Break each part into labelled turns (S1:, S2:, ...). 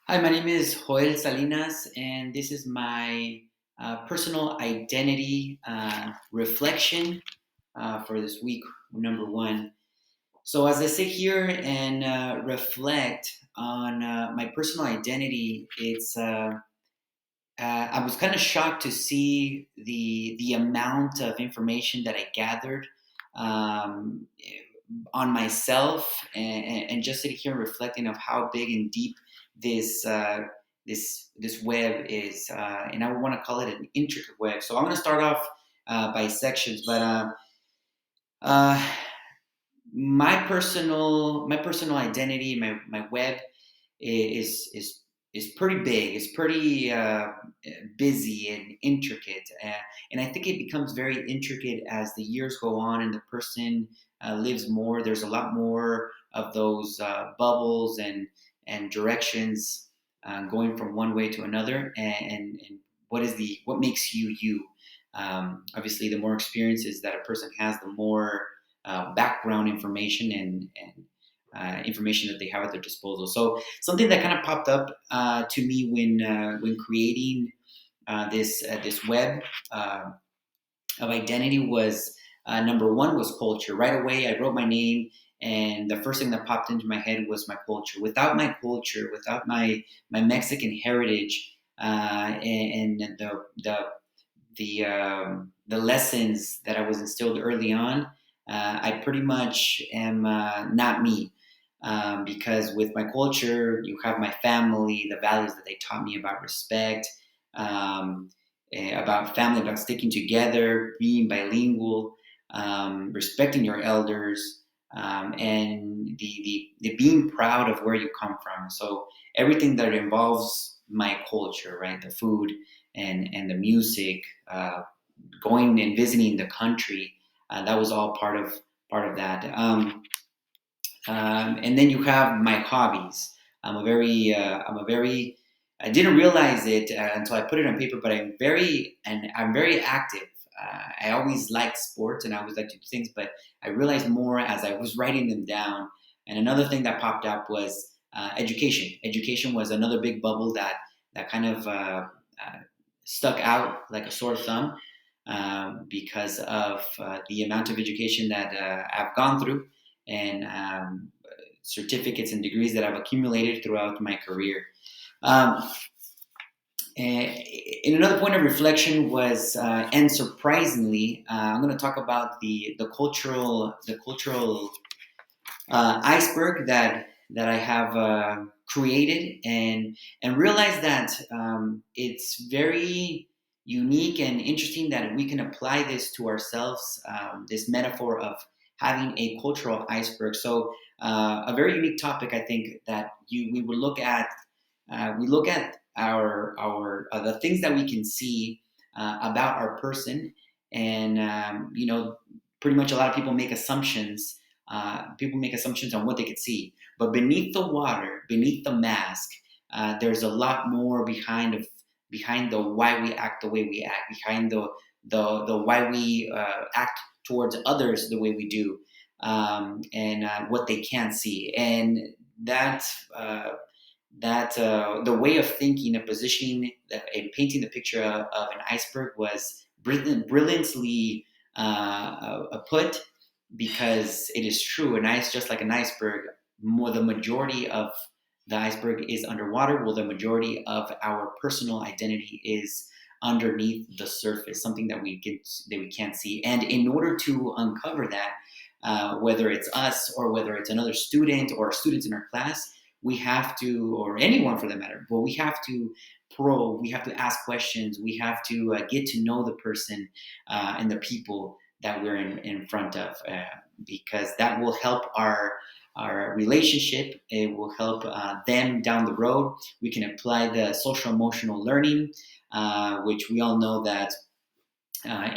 S1: Hi, my name is Joel Salinas, and this is my personal identity reflection for this week, number one. So, as I sit here and reflect on my personal identity, I was kind of shocked to see the amount of information that I gathered um, on myself, and just sitting here reflecting of how big and deep this this web is, and I would want to call it an intricate web. So I'm going to start off by sections, but uh, my personal identity, my web is pretty big. It's pretty busy and intricate, and I think it becomes very intricate as the years go on and the person lives more. There's a lot more of those bubbles and directions going from one way to another. And what makes you you? Obviously, the more experiences that a person has, the more background information and information that they have at their disposal. So something that kind of popped up to me when creating this web uh, of identity was number one was culture. Right away, I wrote my name, and the first thing that popped into my head was my culture. Without my culture, without my Mexican heritage, and the lessons that I was instilled early on, I pretty much am not me. Because with my culture, you have my family, the values that they taught me about respect, um, about family, about sticking together, being bilingual, respecting your elders, and the being proud of where you come from. So everything that involves my culture, right? The food and the music, going and visiting the country, that was all part of that. And then you have my hobbies. I'm a very I didn't realize it until I put it on paper, but I'm very active. I always liked sports and I always liked to do things, but I realized more as I was writing them down. And another thing that popped up was education. Education was another big bubble that kind of stuck out like a sore thumb, because of the amount of education that I've gone through, and certificates and degrees that I've accumulated throughout my career. Um, and another point of reflection was, and surprisingly, I'm going to talk about the cultural iceberg that I have created, and realize that it's very unique and interesting that we can apply this to ourselves. This metaphor of having a cultural iceberg. So a very unique topic, I think, that you we would look at. We look at our the things that we can see about our person, and pretty much a lot of people make assumptions. People make assumptions on what they could see, but beneath the water, beneath the mask, there's a lot more behind the why we act the way we act, behind the why we act towards others the way we do, and what they can't see, and that. The way of thinking, of positioning, and painting the picture of an iceberg was brilliantly put, because it is true. An ice, just like an iceberg, more the majority of the iceberg is underwater, while the majority of our personal identity is underneath the surface, something that we can't see. And in order to uncover that, whether it's us or whether it's another student or students in our class, we have to, or anyone for that matter, but we have to probe, we have to ask questions, we have to get to know the person and the people that we're in front of, because that will help our relationship. It will help them down the road. We can apply the social emotional learning, which we all know that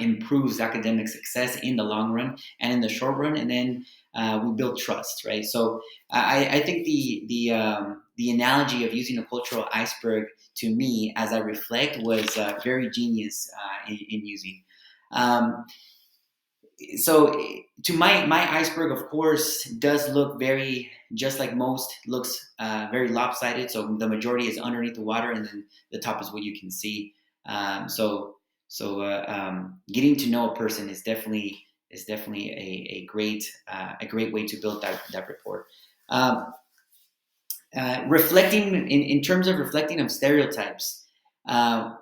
S1: improves academic success in the long run and in the short run, and then we build trust, right? So I think the analogy of using a cultural iceberg, to me, as I reflect, was very genius in using. Um, so to my iceberg, of course, does look very, just like most, looks very lopsided. So the majority is underneath the water, and then the top is what you can see. Getting to know a person is definitely a great way to build that rapport. Um, Reflecting in terms of reflecting of stereotypes, uh,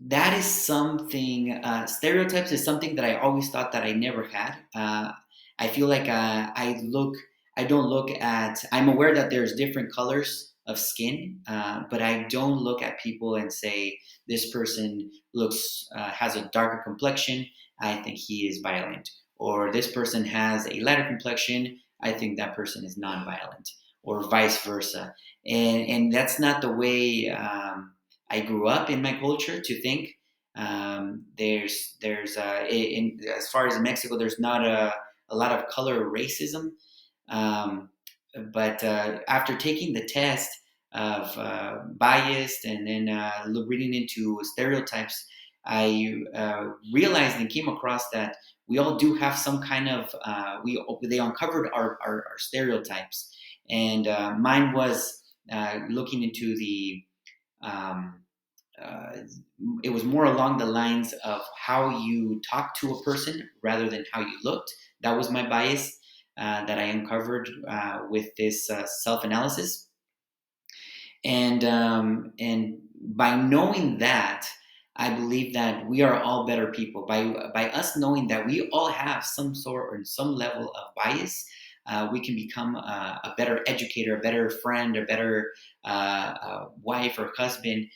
S1: that is something. Stereotypes is something that I always thought that I never had. I feel like I don't look at. I'm aware that there's different colors of skin, but I don't look at people and say this person looks has a darker complexion. I think he is violent, or this person has a lighter complexion. I think that person is non-violent, or vice versa. And that's not the way. I grew up in my culture to think. As far as Mexico, there's not a lot of color racism. Um, but after taking the test of biased and then reading into stereotypes, I realized and came across that we all do have some kind of they uncovered our stereotypes, and mine was looking into the um, uh, it was more along the lines of how you talk to a person rather than how you looked. That was my bias that I uncovered with this self-analysis, and by knowing that, I believe that we are all better people. By us knowing that we all have some sort or some level of bias, we can become a better educator, a better friend, a better wife or husband,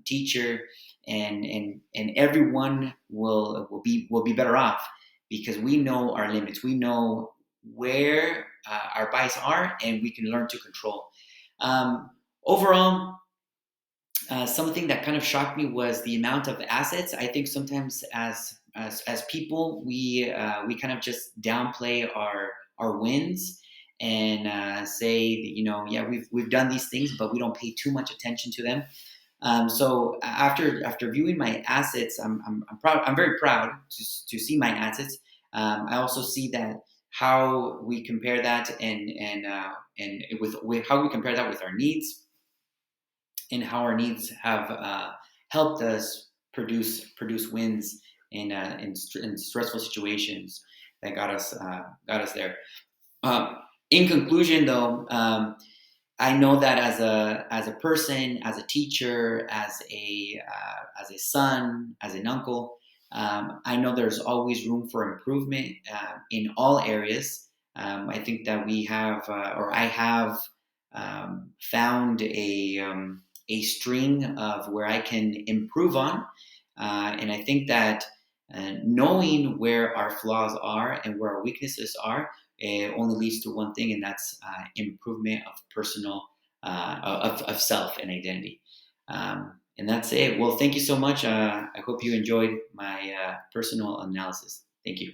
S1: teacher, and everyone will be better off because we know our limits. We know where our bias are, and we can learn to control. Um, Overall, something that kind of shocked me was the amount of assets. I think sometimes as people, we kind of just downplay our wins and say that, yeah, we've done these things, but we don't pay too much attention to them. So after viewing my assets, I'm proud. I'm very proud to see my assets. I also see that how we compare that and with how we compare that with our needs, and how our needs have helped us produce wins in stressful situations that got us there. Um, in conclusion, though, I know that as a person, as a teacher, as a son, as an uncle, I know there's always room for improvement in all areas. I think that we have, or I have, found a string of where I can improve on, and I think that knowing where our flaws are and where our weaknesses are, it only leads to one thing, and that's improvement of personal, of self and identity. And that's it. Well, thank you so much. I hope you enjoyed my personal analysis. Thank you.